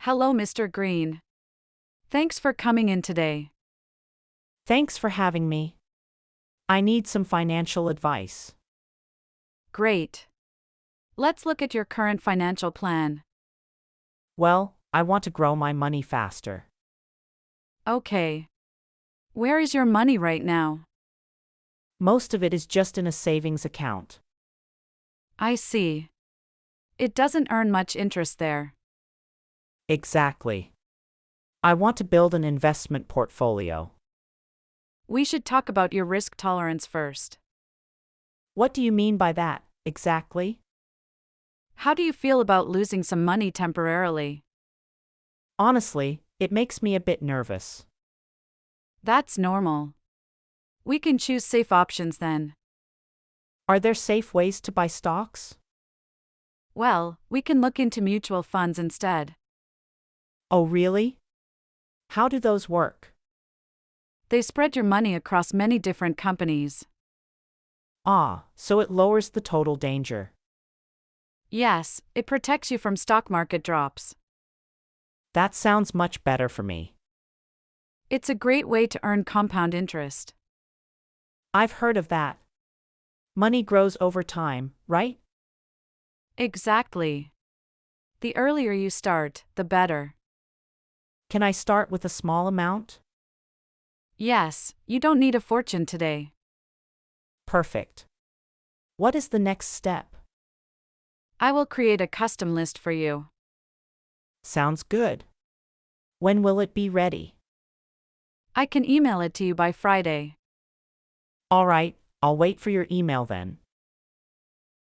Hello, Mr. Green. Thanks for coming in today. Thanks for having me. I need some financial advice. Great. Let's look at your current financial plan. Well, I want to grow my money faster. Okay. Where is your money right now? Most of it is just in a savings account. I see. It doesn't earn much interest there. Exactly. I want to build an investment portfolio. We should talk about your risk tolerance first. What do you mean by that, exactly? How do you feel about losing some money temporarily? Honestly, it makes me a bit nervous. That's normal. We can choose safe options then. Are there safe ways to buy stocks? Well, we can look into mutual funds instead. Oh, really? How do those work? They spread your money across many different companies. Ah, so it lowers the total danger. Yes, it protects you from stock market drops. That sounds much better for me. It's a great way to earn compound interest. I've heard of that. Money grows over time, right? Exactly. The earlier you start, the better. Can I start with a small amount? Yes, you don't need a fortune today. Perfect. What is the next step? I will create a custom list for you. Sounds good. When will it be ready? I can email it to you by Friday. All right, I'll wait for your email then.